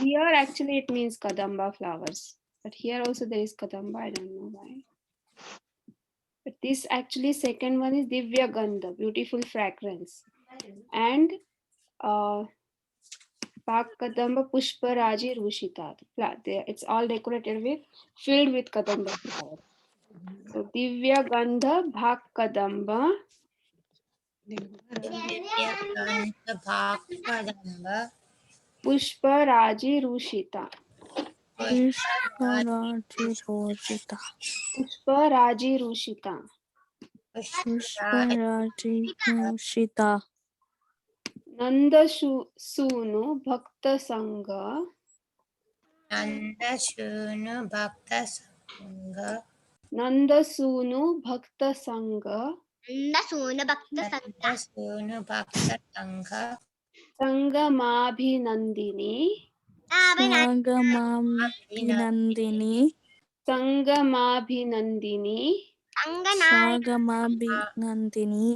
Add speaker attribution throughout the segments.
Speaker 1: Here actually it means kadamba flowers, but here also there is kadamba. I don't know why. But this actually second one is Divya Gandha, beautiful fragrance, and Pak Kadamba Pushparaji Rushita. It's all decorated with, filled with Kadamba flowers. So Divya Gandha Bhak Kadamba Pushparaji Rushita.
Speaker 2: पुष्पराजी रोषिता
Speaker 1: Pushparaji Rushita.
Speaker 2: पुष्पराजी रोषिता
Speaker 1: नंद सूनु भक्त संग नंद सूनु भक्त संग संगमाभिनंदिनी
Speaker 2: स्वागमाभिनंदिनी
Speaker 1: संगमाभिनंदिनी
Speaker 2: स्वागमाभिनंदिनी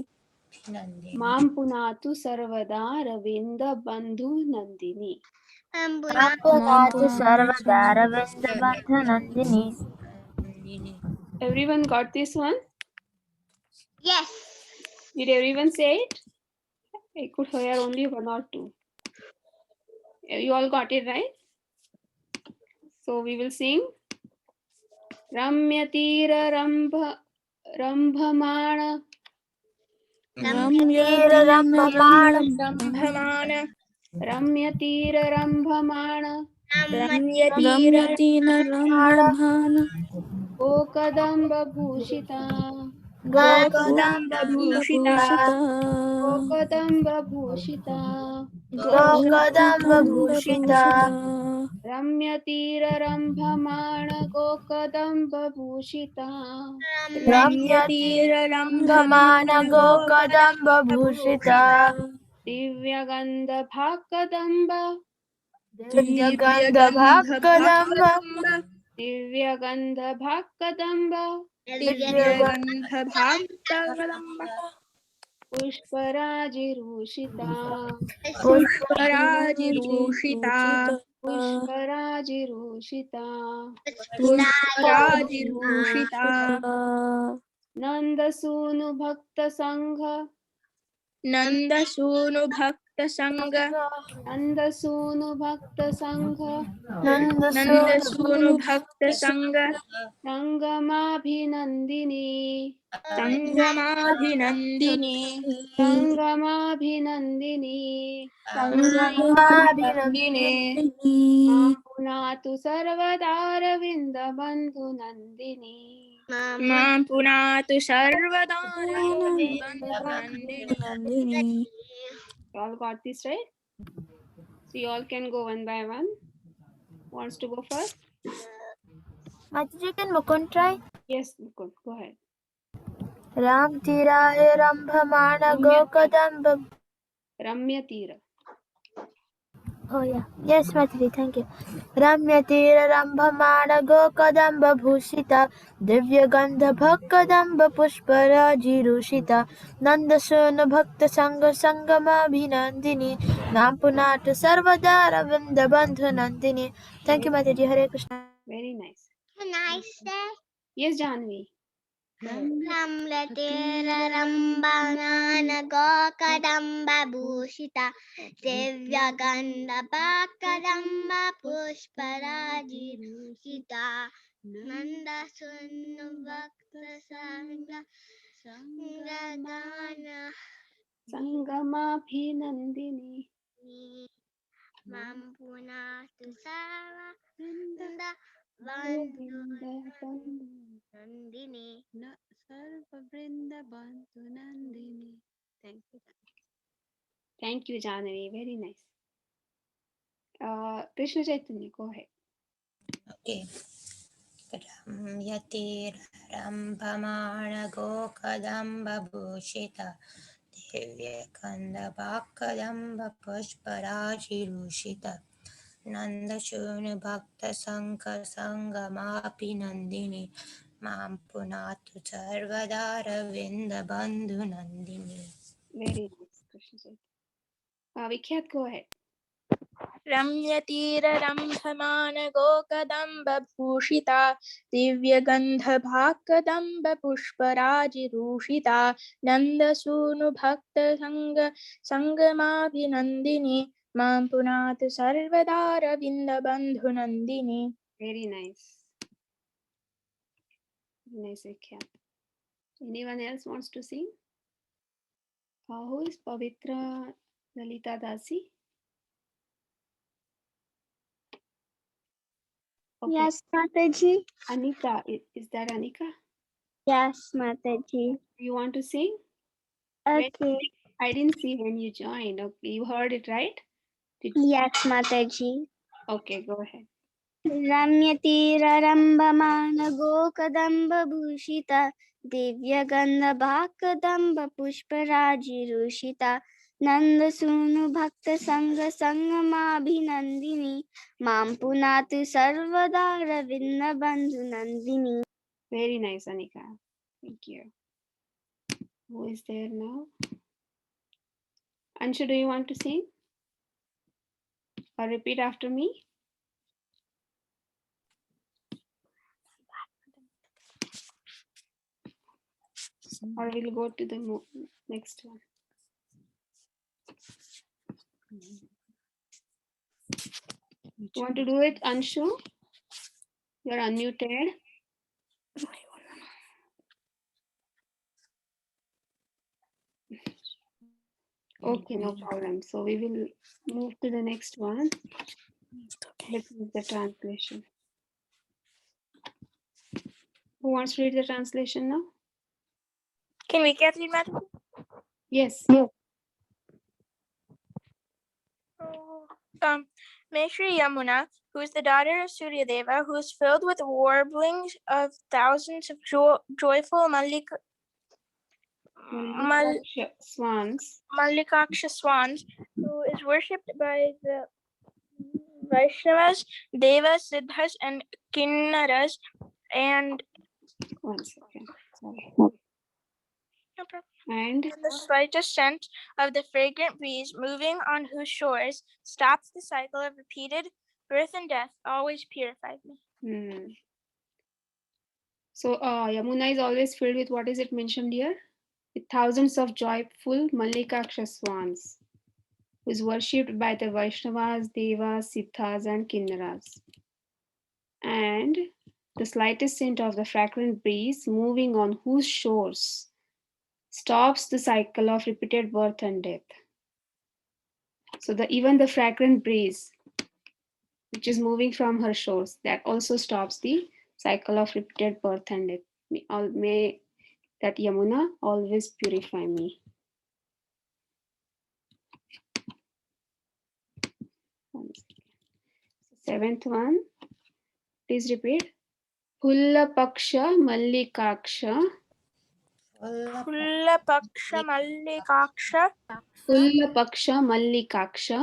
Speaker 1: मां पुनातु सर्वदा रविंद बंधु नंदिनी.
Speaker 3: पुनातु सर्वदा रविंद बंधु Nandini.
Speaker 1: Everyone got this one?
Speaker 4: Yes.
Speaker 1: Did everyone say it? I could hear only one or two. You all got it, right? So we will sing. Ramyatira rambhamana
Speaker 2: रम्यतीर
Speaker 3: रम्यमाण
Speaker 1: रम्यतीर रम्भमाण
Speaker 2: रम्यतीर रम्यमाण
Speaker 1: गोकदम्ब भूषिता
Speaker 3: गोकदम्ब भूषिता
Speaker 1: गोकदम्ब भूषिता
Speaker 3: गोकदम्ब भूषिता
Speaker 1: रम्यतीर रम्भमाण गोकदम्ब भूषिता
Speaker 3: रम्यतीर रम्भमान गोकदम्ब भूषिता
Speaker 1: दिव्यगन्ध भाकदम्ब
Speaker 3: दिव्यगन्ध भाकदम्ब
Speaker 1: दिव्यगन्ध भाकदम्ब
Speaker 3: दिव्यगन्ध भाकदम्ब
Speaker 1: पुष्पराजिरूषिता
Speaker 3: पुष्पराजिरूषिता
Speaker 1: पुष्पराजिरूषिता
Speaker 3: पुष्पराजिरूषिता
Speaker 1: नन्दसूनु भक्त संघ
Speaker 3: नन्दसूनु भक्त संग
Speaker 1: नन्दसूनु भक्त संघ
Speaker 3: नन्दसूनु भक्त संग
Speaker 1: संगमाभिनन्दिनी
Speaker 3: संगमाभिनन्दिनी
Speaker 1: संगमाभिनन्दिनी
Speaker 3: संगमाभिनन्दिनी
Speaker 1: मां पुनातु सर्वदारविन्द बन्धु नन्दिनी
Speaker 3: मां पुनातु सर्वदा
Speaker 2: Nandini.
Speaker 1: You all got this right? So you all can go one by one. Wants to go first?
Speaker 3: Mataji, can Mukund try?
Speaker 1: Yes, Mukund, go ahead.
Speaker 3: Ram Tiraye Rambhamana Gokadamba.
Speaker 1: Ramya Tira.
Speaker 3: Oh yeah. Yes, Mataji, thank you. Ramya Tira Rambhamana Gokadamba Bhushita Divya Gandha Bhakadamba Pushparaji Rushita Nandasuna Bhakta Sangha Sangama Bhinandini Nampunata Sarvadara Vinda Bandhu Nandini. Thank you, Mataji. Hare Krishna.
Speaker 1: Very nice.
Speaker 4: Can I say?
Speaker 1: Yes, Janvi.
Speaker 4: Ramlatera Rambanana Gokadamba Bhushita Divyaganda Bhakadamba Pushparaji Rushita Nanda Sunnu Bhakta Sangha Sangagana
Speaker 1: Sangamabhinandini
Speaker 4: Mampuna Tu Sarva Vrinda Nandini.
Speaker 1: Sarva Vrinda Bandhu Nandini. Thank you. Thank you, Janvi. Very nice. Krishna Chaitanya, go ahead.
Speaker 5: Okay. Ramyatir Rambhamana Gokadamba Bhushita Divyakanda Bhakadamba Pushparaji Rushita Nandashuna Bhakta Sankha Sangamapi Nandini Mam Punatu Sarvadara Vinda Bandhu Nandini.
Speaker 1: Very nice, Krishna Chaitanya. Vikyat, go ahead.
Speaker 6: रम्यतीररम्भमानगोकदम्बभूषिता दिव्यगन्धभाक्कदम्बपुष्पराजिरूषिता नन्दसूनुभक्तसङ्गमाभिनन्दिनी मां पुनातु सर्वदा रविन्दबन्धुनन्दिनी.
Speaker 1: Very nice. Nice, Vikyat. Anyone else wants to sing? Who is Pavitra Lalita Dasi? Okay.
Speaker 4: Yes, Mataji.
Speaker 1: Anika, is that Anika?
Speaker 4: Yes, Mataji.
Speaker 1: You want to sing?
Speaker 4: Okay.
Speaker 1: I didn't see when you joined. Okay, you heard it, right?
Speaker 4: Yes, Mataji.
Speaker 1: Okay, go ahead.
Speaker 4: रम्यतीररम्भमानगोकदम्बभूषिता दिव्यगन्धभाक्कदम्बपुष्पराजिरूषिता नन्दसूनुभक्तसङ्गमाभिनन्दिनी मां पुनातु सर्वदा रविन्दबन्धुनन्दिनी.
Speaker 1: Very nice, Anika. Thank you. Who is there now? Anshu, do you want to sing? Or repeat after me? Or we'll go to the next one. You want to do it, Anshu? You're unmuted. Okay, no problem. So we will move to the next one. Let's read the translation. Who wants to read the translation now?
Speaker 6: Can we get read Mataji?
Speaker 1: Yes.
Speaker 6: May Shri Yamuna, who is the daughter of Suryadeva, who is filled with warblings of thousands of joyful
Speaker 1: Swans.
Speaker 6: Mallikaksha swans, who is worshipped by the Vaishnavas, Devas, Siddhas, and Kinnaras, and
Speaker 1: 1 second. Sorry.
Speaker 6: no problem.
Speaker 1: And
Speaker 6: The slightest scent of the fragrant breeze moving on whose shores stops the cycle of repeated birth and death always purified me.
Speaker 1: So Yamuna is always filled with, what is it mentioned here? With thousands of joyful Mallikaksha swans, who is worshipped by the Vaishnavas, Devas, Siddhas, and Kinnaras. And the slightest scent of the fragrant breeze moving on whose shores stops the cycle of repeated birth and death. So even the fragrant breeze, which is moving from her shores, that also stops the cycle of repeated birth and death. May that Yamuna always purify me. Seventh one, please repeat. Pulla Paksha Mallikaksha.
Speaker 6: Pulla Paksha Mallikaksha.
Speaker 1: Pulla Paksha Mallikaksha.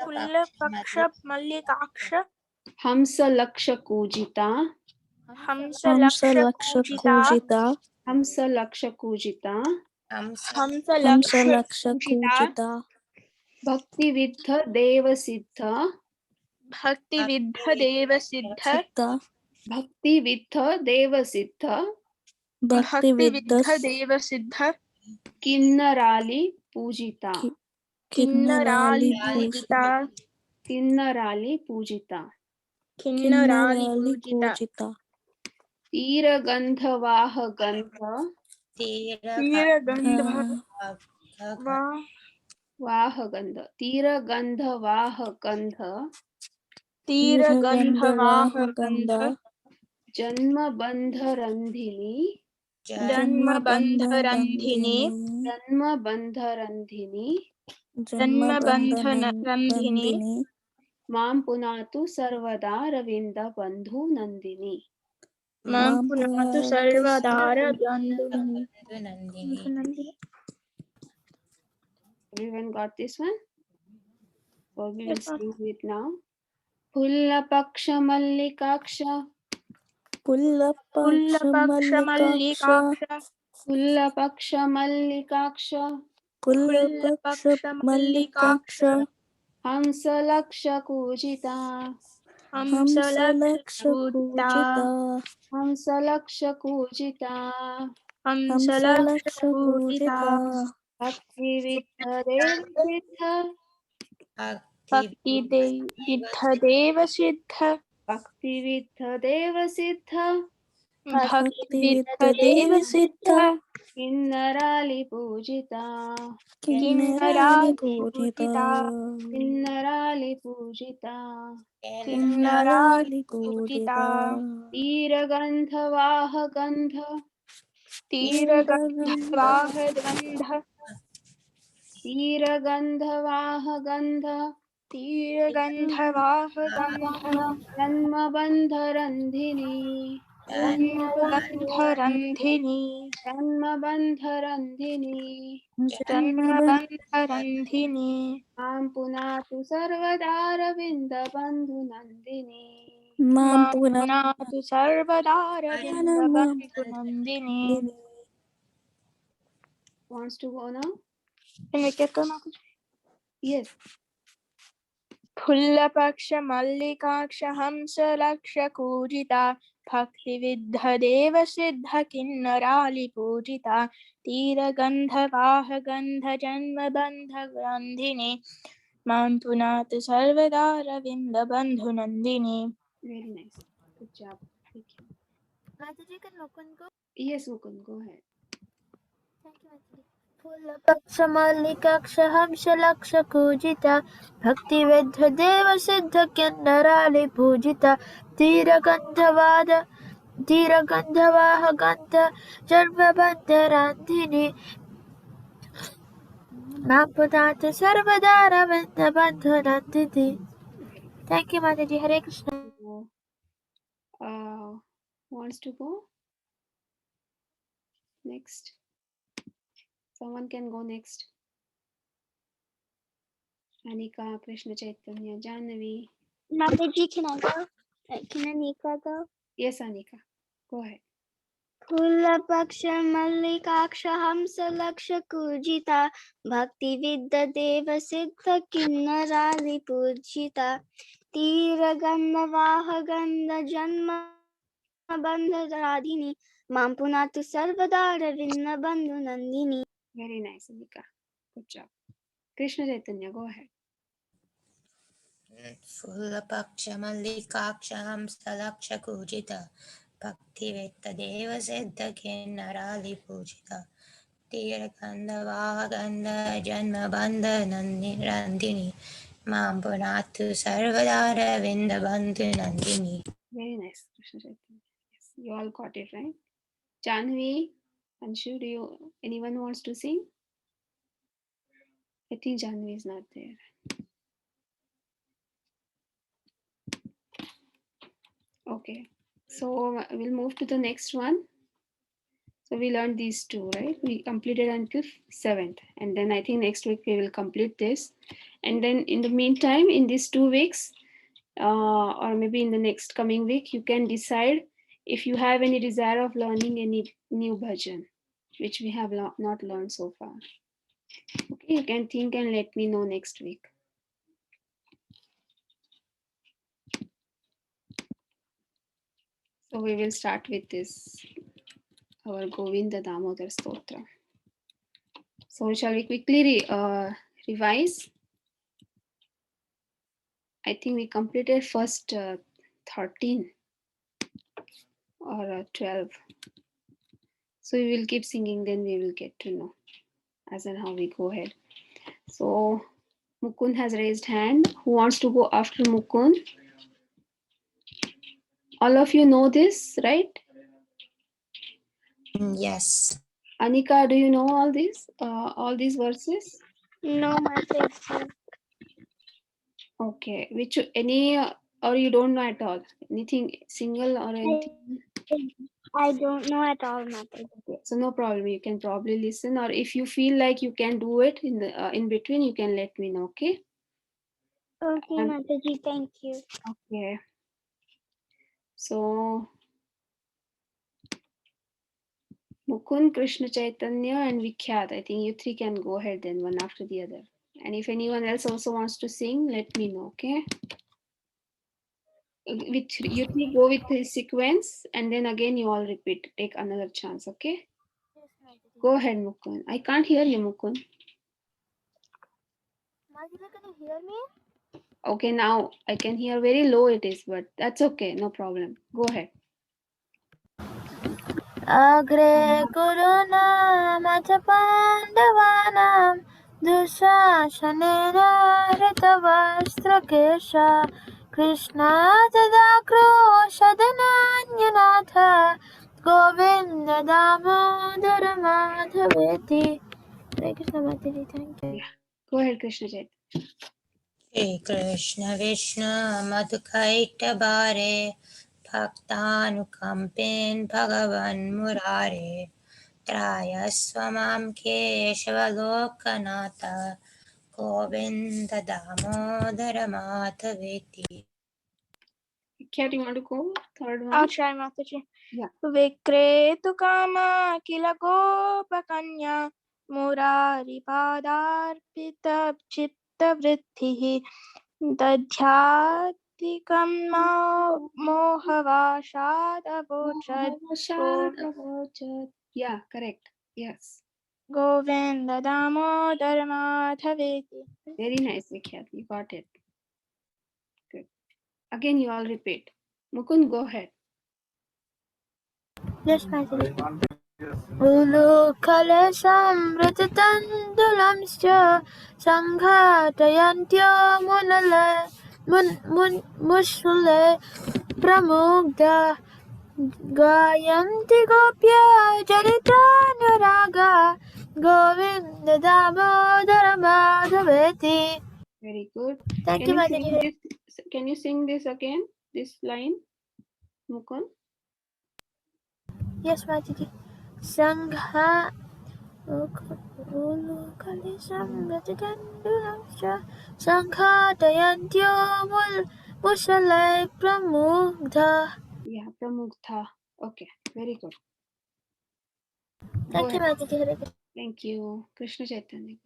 Speaker 6: Pulla Paksha Mallikaksha.
Speaker 1: Hamsa Laksha Kujita.
Speaker 6: Hamsa Laksha Kujita.
Speaker 1: Hamsa Laksha Kujita.
Speaker 6: Hamsa Laksha Kujita.
Speaker 1: Bhakti Viddha Deva Siddha.
Speaker 6: Bhakti Viddha Deva Siddha.
Speaker 1: Bhakti Viddha Deva Siddha.
Speaker 6: Bhakti Viddha Deva Siddha.
Speaker 1: Kinnarali Pujita.
Speaker 6: Kinnarali Pujita.
Speaker 1: Kinnarali Pujita.
Speaker 6: Kinnarali Pujita.
Speaker 1: Tira Gandhavaha Gandha.
Speaker 6: Tira Gandha
Speaker 1: Vaha Gandha. Tira Gandhavaha Gandha.
Speaker 6: Tira Gandhavaha Gandha.
Speaker 1: Janma Bandha Randhini.
Speaker 6: Janma Bandha Randhini.
Speaker 1: Janma Bandha Randhini.
Speaker 6: Janma Bandha Randhini.
Speaker 1: Mam Punatu Sarvada Ravinda Bandhu Nandini.
Speaker 6: Mam Punatu Sarvadara Bandhu Nandini.
Speaker 1: Everyone got this one? So we will sing it now. Pulla Paksha Mallikaksha.
Speaker 2: Pulla Paksha Mallikaksha.
Speaker 1: Pulla Paksha Mallikaksha.
Speaker 2: पुल्लपक्ष मल्लिकाक्ष
Speaker 1: हंसलक्ष कूजिता
Speaker 2: हंसलक्ष पूजिता
Speaker 1: हंसलक्ष कूजिता
Speaker 2: हंसलक्ष पूजिता
Speaker 1: भक्तिविद्धदेवसिद्ध
Speaker 6: भक्तिविद्धदेवसिद्ध
Speaker 1: भक्तिविद्धदेवसिद्ध
Speaker 2: भक्तिविद्धदेवसिद्ध
Speaker 1: किन्नरालिपूजिता
Speaker 2: किन्नरालिपूजिता
Speaker 1: किन्नरालिपूजिता
Speaker 2: किन्नरालिपूजिता
Speaker 1: तीरगन्धवाह गन्ध
Speaker 6: तीरगन्धवाह गन्ध
Speaker 1: तीरगन्धवाह गन्ध
Speaker 6: तीरगन्धवाह गन्ध
Speaker 1: जन्मबन्धरन्धिनी
Speaker 6: जन्मबन्धरन्धिनी
Speaker 1: जन्मबन्धरन्धिनी
Speaker 6: जन्मबन्धरन्धिनी
Speaker 1: मां पुनातु सर्वदारविन्दबन्धुनन्दिनी
Speaker 2: मां
Speaker 6: मां
Speaker 2: पुनः
Speaker 6: पुनातु सर्वदारविन्दबन्धुनन्दिनी
Speaker 1: wants to go now?
Speaker 6: Can we get them?
Speaker 1: Yes.
Speaker 6: फुल्लपक्ष मल्लिकाक्ष हंसलक्ष कूजिता भक्तिविद्धदेवसिद्ध किन्नरालिपूजिता तीरगन्धवाह गन्ध जन्मबन्धरन्धिनी मां पुनातु सर्वदा रविन्दबन्धुनन्दिनी.
Speaker 1: Very nice. Good job. Thank you.
Speaker 3: Mataji, can Mukund go?
Speaker 1: Yes, Mukund, go ahead.
Speaker 3: Thank you, Mataji. फूलपक्ष मल्लिकाक्ष हंसलक्ष कूजिता भक्तिविद्धदेवसिद्ध किन्नरालिपूजिता तीरगन्धवाह गन्ध जन्मबन्धरन्धिनी मां पुनातु सर्वदा रविन्दबन्धुनन्दिनी. Thank you, Mataji. Hare Krishna.
Speaker 1: Wants to go? Next. Someone can go next. Anika, Krishna Chaitanya, Janvi.
Speaker 4: Mataji, can I go? Can Anika go?
Speaker 1: Yes, Anika. Go ahead.
Speaker 4: फूलपक्ष मल्लिकाक्ष हंसलक्ष कूजिता भक्तिविद्धदेवसिद्ध किन्नरालिपूजिता तीरगन्धवाह गन्ध जन्मबन्धराधिनी मां पुनातु सर्वदा रविन्दबन्धुनन्दिनी.
Speaker 1: Very nice, Anika. Good job. Krishna Chaitanya, go ahead.
Speaker 5: फुल्लपक्ष मल्लिकाक्ष हंसलक्ष कूजिता भक्तिविद्धदेवसिद्ध किन्नरालिपूजिता तीरगन्धवाह गन्ध जन्मबन्धरन्धिनी मां पुनातु सर्वदा रविन्दबन्धुनन्दिनी.
Speaker 1: Very nice, Krishna Chaitanya. Yes, you all got it right. Janvi, Anshu, anyone wants to sing? I think Janvi is not there. Okay, so we'll move to the next one. So we learned these two, right? We completed until 7th, and then I think next week we will complete this. And then in the meantime, in these 2 weeks, or maybe in the next coming week, you can decide if you have any desire of learning any new bhajan, which we have not learned so far. Okay, you can think and let me know next week. So we will start with this, our Govinda Damodar Stotra. So shall we quickly revise? I think we completed first 13 or 12. So we will keep singing, then we will get to know as and how we go ahead. So Mukund has raised hand. Who wants to go after Mukund? All of you know this, right?
Speaker 5: Yes.
Speaker 1: Anika, do you know all these verses?
Speaker 4: No, Mataji.
Speaker 1: Okay, which any or you don't know at all? Anything single or anything?
Speaker 4: I don't know at all, Mataji.
Speaker 1: Okay, so no problem. You can probably listen, or if you feel like you can do it in the in between, you can let me know. Okay.
Speaker 4: Okay, Mataji. Thank you.
Speaker 1: Okay. So Mukund, Krishna Chaitanya, and Vikhyat. I think you three can go ahead then, one after the other. And if anyone else also wants to sing, let me know, okay? You three go with the sequence, and then again you all repeat. Take another chance, okay? Go ahead, Mukund. I can't hear you, Mukund.
Speaker 3: Madhuri, can you hear me?
Speaker 1: Okay, now I can hear very low it is, but that's okay, no problem. Go ahead.
Speaker 3: अग्रे कुरुनाम च पाण्डवानां दुःशासनेन हृतवस्त्रकेश कृष्णात् दाक्रोशदनान्यनाथ Govinda Damodar माधवेति. Hare Krishna Mataji, thank you.
Speaker 1: Go ahead, Krishna Chaitanya.
Speaker 5: Shri Krishna Vishnu Madhukaitabhare Bhaktanukampen Bhagavan Murare Trayasvamam Keshavalokanatha Govinda Damodara Madhaveti.
Speaker 1: Kya, do you want to go? Third one?
Speaker 6: I'll try, Mataji.
Speaker 1: Yeah.
Speaker 6: Vikretu kama kila gopakanya murari padarpita chitta vrittihi dadhyatikam mohavashad avochad
Speaker 1: Yeah, correct. Yes.
Speaker 6: Govinda Damodar Madhaveti.
Speaker 1: Very nice, Vikhyat. You got it. Good. Again, you all repeat. Mukund, go ahead.
Speaker 3: Yes, Mataji. Ulukalesamritatandulamscha Sanghatayantyo Mushule Pramugda Gayanti Gopya Jaritanuraga Govinda Damodara Madhaveti.
Speaker 1: Very good.
Speaker 3: Thank you, Mataji.
Speaker 1: Can you sing this again? This line, Mukund?
Speaker 3: Yes, Mataji. Sangha Ulukalesamritatandulamscha Sanghatayantyo Mushale Pramugda.
Speaker 1: Yeah, Pramugdha. Okay, very good.
Speaker 3: Thank
Speaker 1: Go
Speaker 3: you,
Speaker 1: ahead.
Speaker 3: Mataji. Hare Krishna.
Speaker 1: Thank you. Krishna Chaitanya.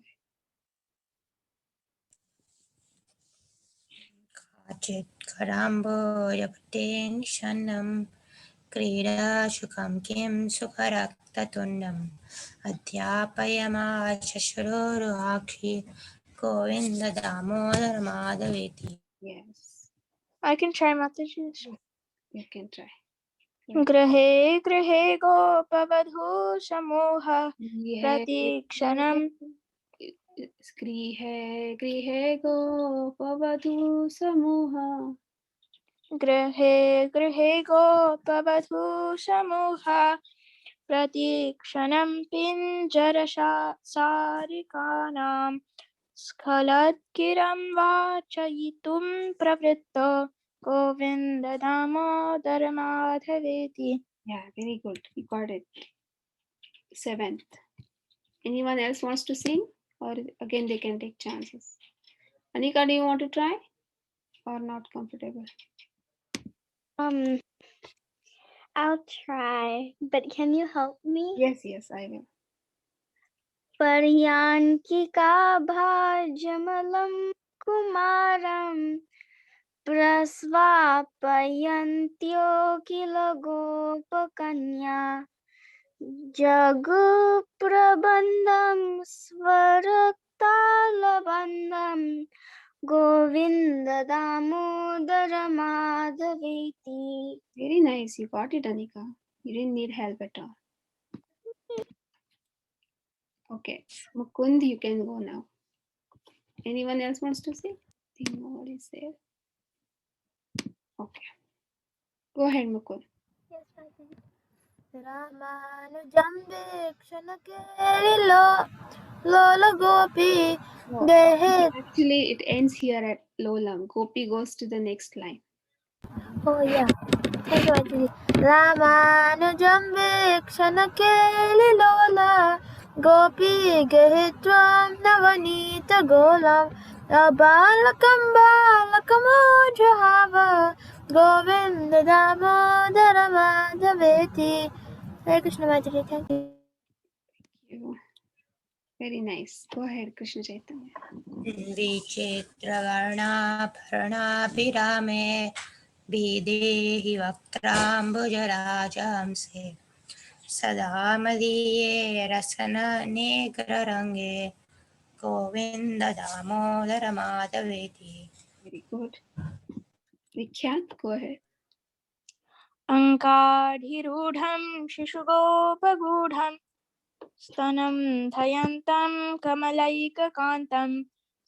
Speaker 5: Kachit karamboyapate nishanam Krida shukam kim sukaraktatundam Adhyapayama chashururu akhi Govinda Damodar Madhaveti.
Speaker 1: Yes,
Speaker 6: I can try, Mataji.
Speaker 1: you can try.
Speaker 6: Grahe grahe gopavadhu samoha pratikshanam
Speaker 1: Grihe grihe gopavadhu samoha
Speaker 6: Grahe grahe gopavadhu samoha pratikshanam pinjara sarikanam skhaladkiram vachayitum pravritto Govinda Damodar Madhaveti.
Speaker 1: Yeah, very good. You got it. 7th. Anyone else wants to sing? Or again they can take chances. Anika, do you want to try? Or not comfortable?
Speaker 4: I'll try, but can you help me?
Speaker 1: Yes, I will.
Speaker 4: Paryankika bhajamalam kumaram prasvapayantyo kila gopakanya jaguprabandham svaraktalabandham Govinda Damodara Madhaveti.
Speaker 1: Very nice. You got it, Anika. You didn't need help at all. Okay. Mukund, you can go now. Anyone else wants to sing? I think nobody is there. Okay. Go ahead, Mukund.
Speaker 3: Yes, Mataji. Ramanujam Dikshanakeri Lola Gopi Dehe.
Speaker 1: Actually, it ends here at Lolam. Gopi goes to the next line.
Speaker 3: Oh, yeah. Thank you, Mataji. Ramanujam Dikshanakeri Lola Gopi Gehitvam Navanita Golam Abalakam Balakamodrahava Govinda Damodara Madhaveti. Hare Krishna, Mataji. Thank you.
Speaker 1: Very nice. Go ahead, Krishna Chaitanya.
Speaker 5: विचित्रवर्णाभरणाभिरामे विदेहि वक्त्राम्बुजराजांसे सदा मदीये रसननेत्ररङ्गे Govinda Damodar माधवेति.
Speaker 1: Very good. Vikyat, go ahead.
Speaker 6: अंकाधिरूढं शिशुगोपगूढं स्तनं धयन्तं कमलैककान्तं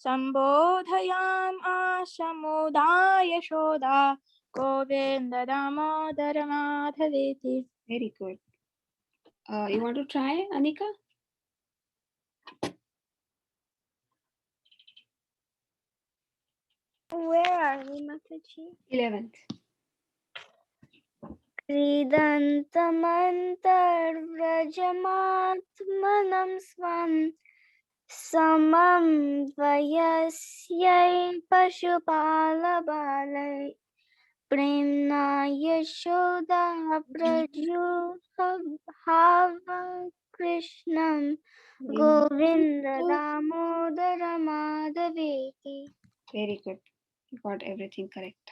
Speaker 6: सम्बोधयाम् आसमुदाय Yashoda Govinda Damodar माधवेति.
Speaker 1: Very good. You want to try, Anika?
Speaker 4: Where are we, Mataji?
Speaker 1: 11th.
Speaker 4: क्रीदन्तमन्तर्व्रजमात्मनं स्वं समं वयस्यै पशुपालबालै प्रेम्णा यशोदा प्रजुहाव कृष्णं Govinda Damodar माधवेति.
Speaker 1: Very good. You got everything correct.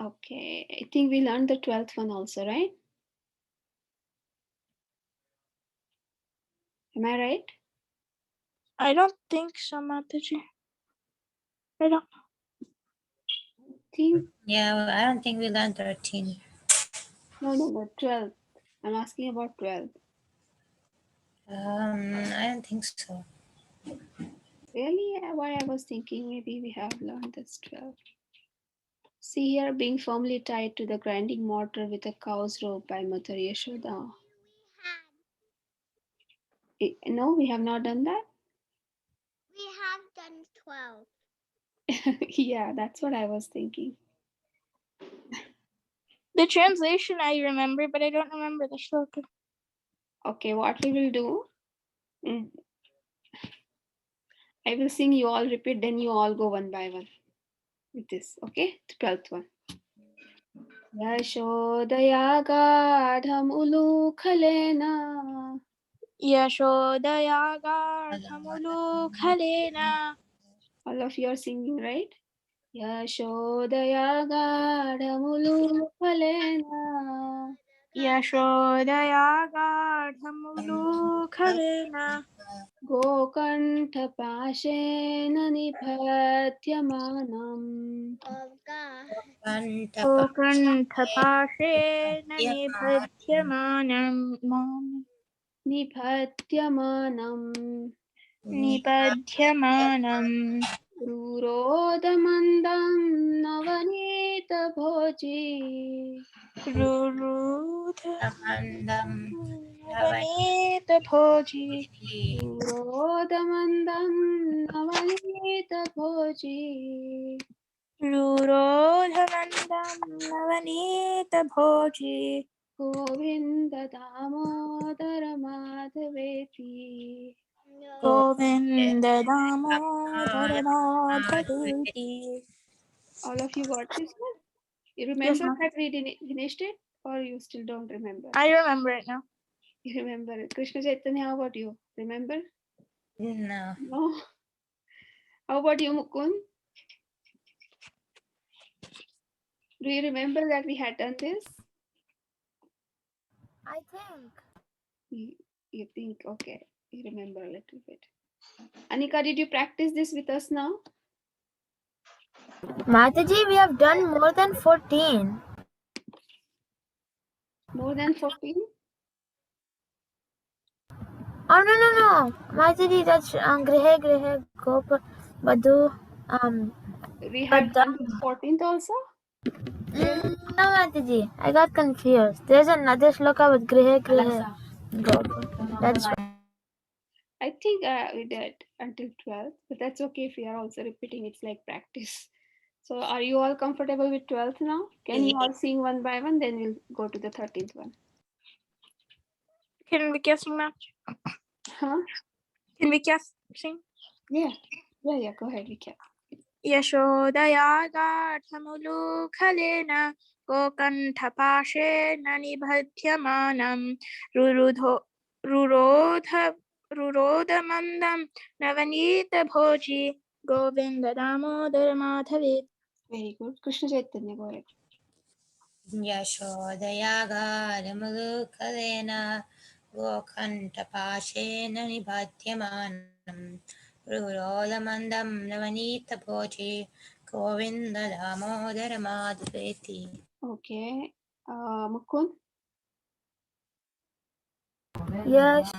Speaker 1: Okay. I think we learned the 12th one also, right? Am I right?
Speaker 6: I don't think so, Mataji. I don't.
Speaker 1: Think
Speaker 5: Yeah, I don't think we learned 13.
Speaker 1: no, 12. I'm asking about 12.
Speaker 5: I don't think so.
Speaker 1: Really? Why I was thinking maybe we have learned this 12. See here, being firmly tied to the grinding mortar with a cow's rope by Mother Yashoda. No, we have not done that.
Speaker 4: We have done 12.
Speaker 1: Yeah, that's what I was thinking.
Speaker 6: The translation I remember, but I don't remember the shloka.
Speaker 1: Okay, what we will do, I will sing, you all repeat, then you all go one by one with this, okay? The 12th one. Yashodaya gadham ulukhalena.
Speaker 6: Yashodaya gardhamulukhalena.
Speaker 1: All of you are singing, right? Yashodaya gadham ulukhalena.
Speaker 6: Yashodaya gardhamulukhalena.
Speaker 1: Gokantha pashena nibhadyamanam.
Speaker 6: Gokantapashena nibhadyamanam. Nibhadyamanam.
Speaker 1: Rurodamandam navanita bhoji.
Speaker 5: Ramandam
Speaker 6: Navanita bhoji.
Speaker 1: Rurodamandam navanita bhoji.
Speaker 6: Rurodhamandam navanita bhoji.
Speaker 1: Govinda damodara madhaveti.
Speaker 6: Govinda damodara madhaveti.
Speaker 1: All of you got this one? You
Speaker 6: Yes,
Speaker 1: remember
Speaker 6: ma'am.
Speaker 1: that we finished it, or you still don't remember?
Speaker 6: I remember it now.
Speaker 1: You remember it. Krishna Chaitanya, how about you? Remember?
Speaker 5: No.
Speaker 1: No. How about you, Mukund? Do you remember that we had done this?
Speaker 3: I think.
Speaker 1: You think, okay. You remember a little bit. Anika, did you practice this with us now?
Speaker 3: Mataji, we have done more than 14.
Speaker 1: More than 14?
Speaker 3: Oh, no. Mataji, that's Grihe, Gopa, Badhu.
Speaker 1: We had done the 14th also?
Speaker 3: No, Mataji, I got confused. There's another shloka with Grihe, Gopa. That's right.
Speaker 1: I think we did until 12, but that's okay if we are also repeating. It's like practice. So are you all comfortable with 12th now? Can you all sing one by one? Then we'll go to the 13th one.
Speaker 6: Can we guess match?
Speaker 1: Huh?
Speaker 6: Can we guess sing?
Speaker 1: Yeah. Go ahead, Vikya.
Speaker 6: Yashodaya gardhamulukhalena Gokantapashena nibhadyamanam रुरोधमन्दं नवनीतभोजी Govinda Damodar माधवे.
Speaker 1: Very good. Krishna Chaitanya, go ahead.
Speaker 5: यशोदयागारमुलुकलेन गोकण्ठपाशेन निबध्यमानं रुरोदमन्दं नवनीतभोजी Govinda Damodar माधवेति.
Speaker 1: Okay. Mukund?
Speaker 3: Yes.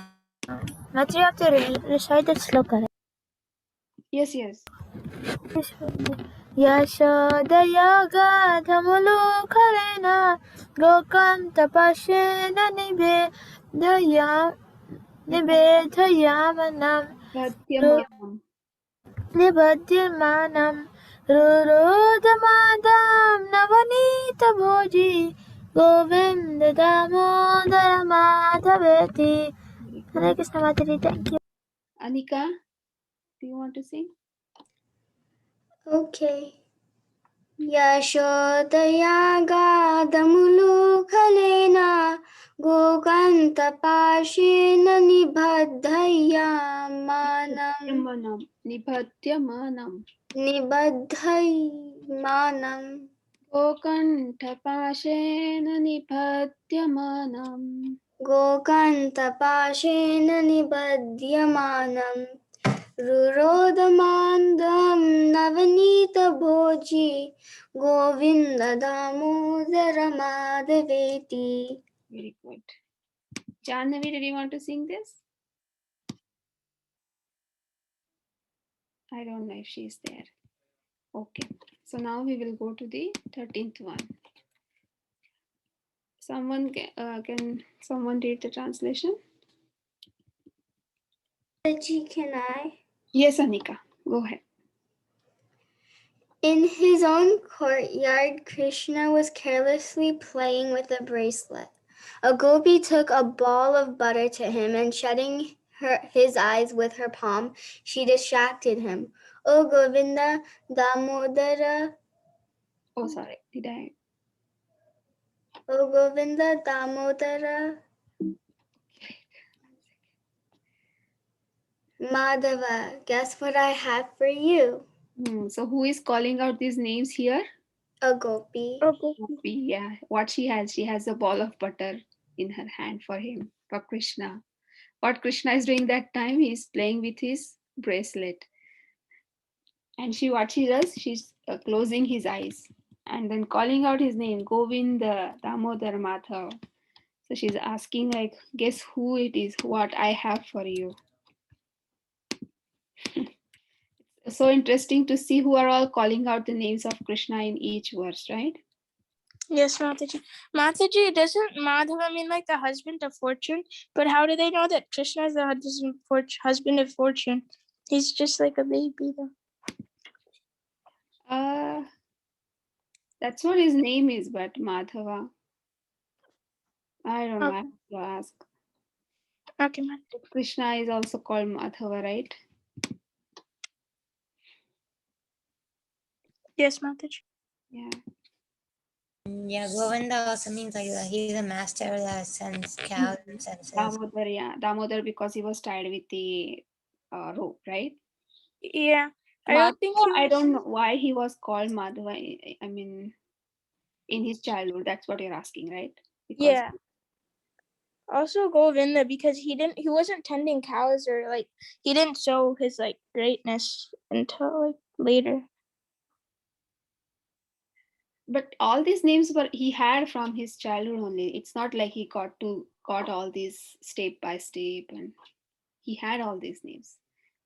Speaker 3: Matri, you have to recite the sloka.
Speaker 1: Yes, yes.
Speaker 3: यशोदया गाधमुलुखलेन गोकान्तपाशेन निवेदयामनं
Speaker 1: Pratyamanam.
Speaker 3: निबध्यमानं रुरोधमादां नवनीतभोजी Govinda Damodar माधवेति. Hare Krishna Mataji, thank you.
Speaker 1: Anika, do you want to sing?
Speaker 4: Okay. यशोदया गाधमुलुखलेन गोकान्तपाशेन
Speaker 1: Nibhaddhyamanam. Nibhaddyamanam.
Speaker 4: निबद्धमानं
Speaker 1: Gokantapashena nibhaddyamanam.
Speaker 4: गोकान्तपाशेन निबध्यमानं रुरोधमान्दं नवनीतभोजी Govinda Damodar माधवेति.
Speaker 1: Very good. Janvi, did you want to sing this? I don't know if she's there. Okay. So now we will go to the 13th one. Someone can someone read the translation?
Speaker 4: Can I?
Speaker 1: Yes, Anika. Go ahead.
Speaker 4: In his own courtyard, Krishna was carelessly playing with a bracelet. A gopi took a ball of butter to him and shutting his eyes with her palm, she distracted him. O Govinda Damodara,
Speaker 1: Oh, sorry. Did I?
Speaker 4: O Govinda Damodara Madhava, guess what I have for you?
Speaker 1: So who is calling out these names here?
Speaker 4: A gopi.
Speaker 1: Gopi, yeah. What she has a ball of butter in her hand for him, for Krishna. What Krishna is doing that time, he's playing with his bracelet. And what she does, she's closing his eyes and then calling out his name, Govinda, Damodar, Madhav. So she's asking like, guess who it is, what I have for you. So interesting to see who are all calling out the names of Krishna in each verse, right?
Speaker 6: Yes, Mataji. Mataji, doesn't Madhava mean like the husband of fortune? But how do they know that Krishna is the husband of fortune? He's just like a baby though.
Speaker 1: That's what his name is, but Madhava. I don't know. I have to ask.
Speaker 6: Okay, Mataji.
Speaker 1: Krishna is also called Madhava, right?
Speaker 6: Yes, Mataji.
Speaker 1: Yeah.
Speaker 5: Yeah, Govinda also means like he's a master that sends cows and senses.
Speaker 1: Damodar, yeah. Damodar because he was tied with the rope, right?
Speaker 6: Yeah. I
Speaker 1: Madhava,
Speaker 6: don't think he was...
Speaker 1: I don't know why he was called Madhava. I mean, in his childhood, that's what you're asking, right? Because
Speaker 6: yeah. Also Govinda because he wasn't tending cows or like he didn't show his like greatness until like later.
Speaker 1: But all these names he had from his childhood only. It's not like he got all these step by step, and he had all these names.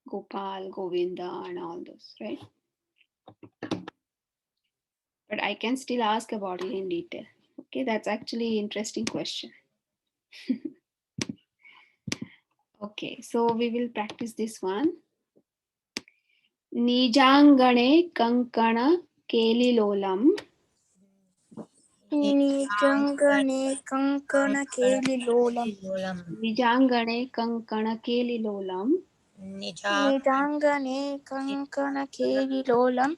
Speaker 1: Gopal, Govinda, and all those, right? But I can still ask about it in detail. Okay, that's actually an interesting question. Okay, so we will practice this one. Nijangane kankana kelilolam.
Speaker 6: Nijangane kankana kelilolam.
Speaker 1: Nijangane kankana kelilolam.
Speaker 6: Nijangane kankana kelilolam.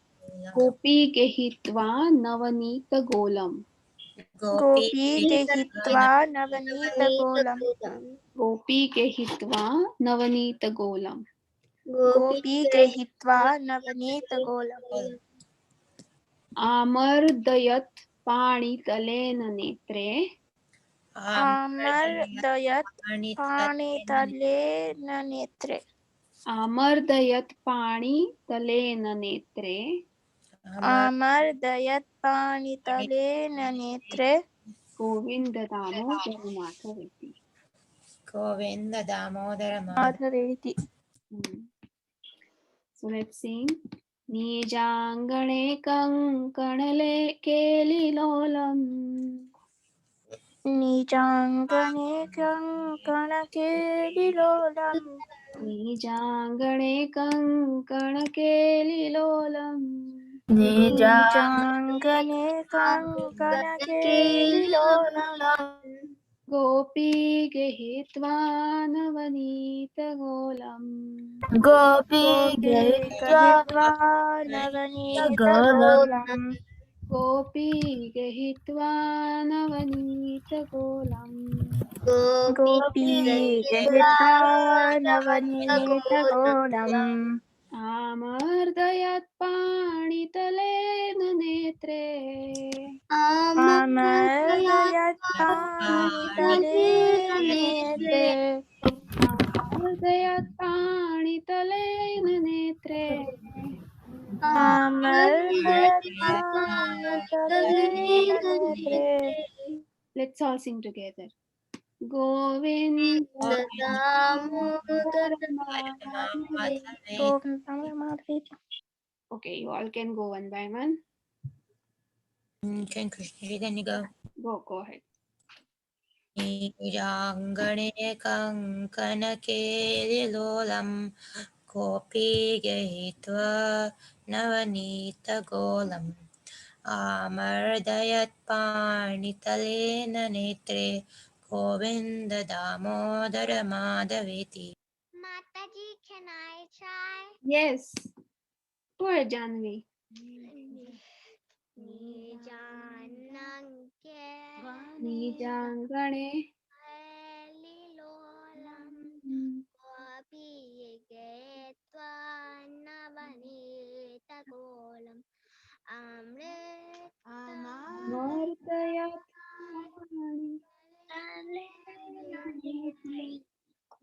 Speaker 1: Gopi gehitva navanita golam.
Speaker 6: गोपी के हित्वा नवनीत गोलम.
Speaker 1: गोपी के हित्वा नवनीत गोलम.
Speaker 6: गोपी के हित्वा नवनीत गोलम.
Speaker 1: आमर्दयत् पाणितलेन नेत्रे.
Speaker 6: आमर्दयत् पाणितलेन नेत्रे.
Speaker 1: आमर्दयत् पाणितलेन नेत्रे.
Speaker 6: आमर्दयत् पाणितलेन नेत्रे.
Speaker 1: Govind Damodar माधवेति.
Speaker 5: Govind Damodar
Speaker 6: माधवेति.
Speaker 1: So let's sing. Nijangane kankanale kelilolam.
Speaker 6: निजांगने कंकणकेलिलोलम.
Speaker 1: Nijangane kankanakelilolam.
Speaker 6: निजांगने कंकणकेलिलोलम.
Speaker 1: Gopi gehitva navneet golam.
Speaker 3: Gopi
Speaker 6: गहित्वा Navneet गोलम.
Speaker 1: Gopi gehitva navneet golam.
Speaker 6: गोपी गहित्वा नवनीत गोलम.
Speaker 1: आमर्दयत् पाणितलेन नेत्रे.
Speaker 6: आमर्दयत् पाणितलेन नेत्रे.
Speaker 1: आमर्दयत् पाणितलेन नेत्रे.
Speaker 6: आमर्दयत् पाणितलेन नेत्रे.
Speaker 1: Let's all sing together. Govinda Damodar Madhave. Okay, you all can go one by one.
Speaker 5: Can Krishna then you go?
Speaker 1: Go ahead.
Speaker 5: Nijangane kankanakelilolam gopi gehitva navanita golam amardayat panitaleena netre govinda damodara madhaveti.
Speaker 4: Mataji, can I try?
Speaker 1: Yes. Go ahead, Janvi. Nijangane
Speaker 4: Lilolam Gopi Getva Navanita Golam
Speaker 1: Amardayat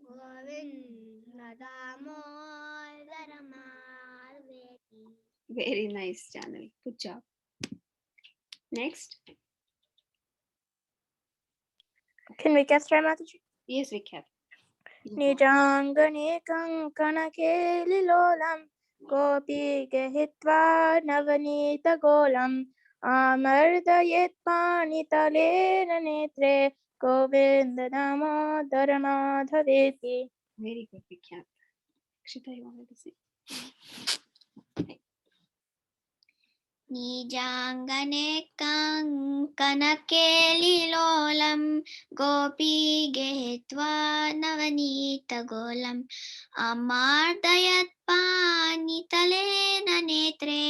Speaker 4: Govinda Damodara Madhaveti.
Speaker 1: Very nice, Janvi. Good job. Next.
Speaker 6: Can we guess, Mataji?
Speaker 1: Yes, we can.
Speaker 6: निजांगने कंकणकेलिलोलम गोपी गहित्वा नवनीत गोलम आमर्दयत् पाणितलेन नेत्रे Govind Damodar माधवेति.
Speaker 1: Very good, Vikhyat. Akshita, you wanted to say?
Speaker 4: Nijangane kankanakelilolam gopi gehitva navanita golam amardayat panitalena netre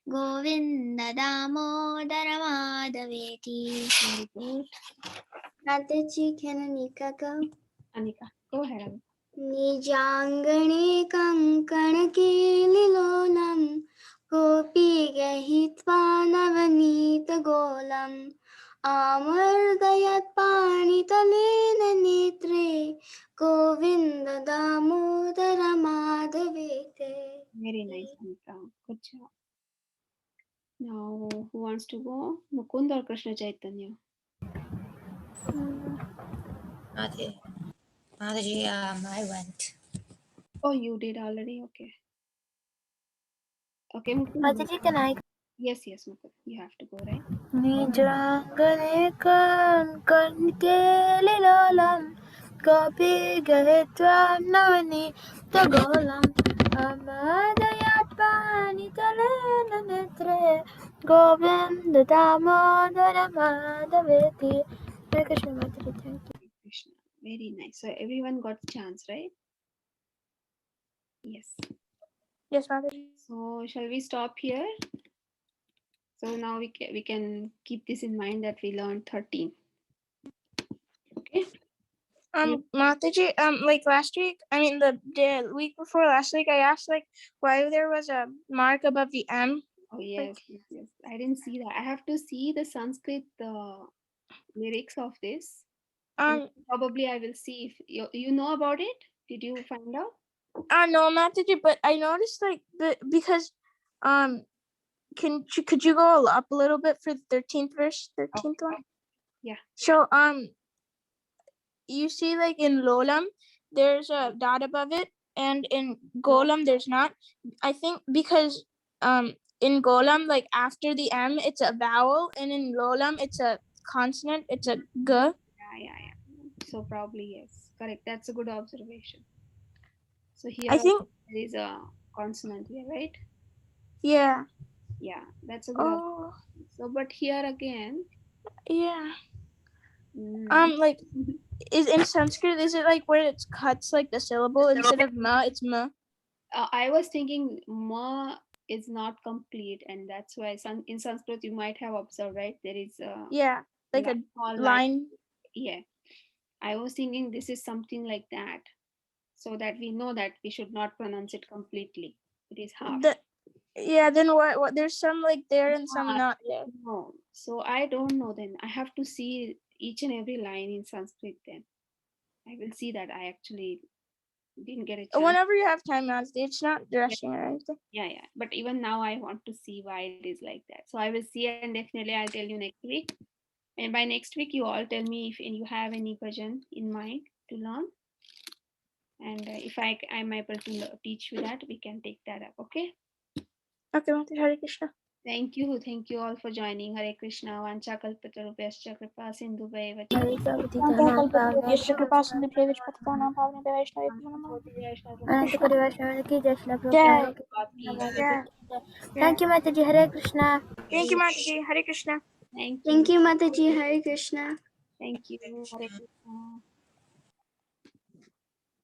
Speaker 4: govinda damodara madhaveti.
Speaker 1: Very good.
Speaker 4: Mataji, can Anika go?
Speaker 1: Anika, go ahead.
Speaker 4: Nijangane kankanakelilolam gopi gehitva navanita golam amardayat panitalena netre govinda damodara madhavete.
Speaker 1: Very nice, Anika. Good job. Now, who wants to go? Mukund or Krishna Chaitanya?
Speaker 5: Mataji, I went.
Speaker 1: Oh, you did already? Okay. Okay, Mukund.
Speaker 3: Mataji, can I?
Speaker 1: Yes, Mukund. You have to go, right?
Speaker 3: Nijangane kankanakelilolam gopi gehitva navanita golam amardayat panitalena netre govinda damodara madhaveti. Hare Krishna, Mataji, thank you.
Speaker 1: Krishna. Very nice. So everyone got the chance, right? Yes.
Speaker 6: Yes, Mataji.
Speaker 1: So shall we stop here? So now we can keep this in mind that we learned 13. Okay.
Speaker 6: Mataji, like last week, I mean the week before last week, I asked like why there was a mark above the M.
Speaker 1: Oh yes, yes. I didn't see that. I have to see the Sanskrit lyrics of this. And probably I will see if you know about it. Did you find out?
Speaker 6: No, Mataji, but I noticed like because could you go up a little bit for the 13th verse, 13th one?
Speaker 1: Yeah.
Speaker 6: So you see like in Lolam there's a dot above it, and in Golam there's not. I think because in Golam, like after the M it's a vowel, and in Lolam it's a consonant, it's a G.
Speaker 1: Yeah. So probably yes. Correct. That's a good observation. So here
Speaker 6: I think
Speaker 1: there is a consonant here, right?
Speaker 6: yeah.
Speaker 1: Yeah, that's a good observation. So but here again,
Speaker 6: Yeah.
Speaker 1: mm,
Speaker 6: Like is in Sanskrit, is it like where it cuts like the syllable instead of ma, it's ma?
Speaker 1: I was thinking ma is not complete, and that's why in Sanskrit you might have observed, right? There is a
Speaker 6: Yeah, like a
Speaker 1: small
Speaker 6: line.
Speaker 1: Yeah, I was thinking this is something like that, so that we know that we should not pronounce it completely. It is half.
Speaker 6: Yeah, then what? There's some like there and some not there.
Speaker 1: No, so I don't know. Then I have to see each and every line in Sanskrit. Then I will see that. I actually didn't get a chance.
Speaker 6: Whenever you have time, it's not rushing or anything.
Speaker 1: Yeah. But even now, I want to see why it is like that. So I will see, and definitely I'll tell you next week. And by next week, you all tell me if you have any bhajan in mind to learn. And if I'm able to teach you that, we can take that up. Okay.
Speaker 6: Okay, Hare Krishna.
Speaker 1: Thank you all for joining. Hare Krishna. Vancha kalpatarubhyascha kripa sindhu bhaiva
Speaker 6: Yasha kripa sindhu bhaiva patitana bhavana devashna
Speaker 3: Anantakari Vaishnava ki Jai Shri Prabhupada. Thank you, Mataji. Hare Krishna.
Speaker 6: Thank you, Mataji. Hare Krishna.
Speaker 1: Thank
Speaker 4: Thank you, Mataji. Hare Krishna.
Speaker 1: you. Hare Krishna.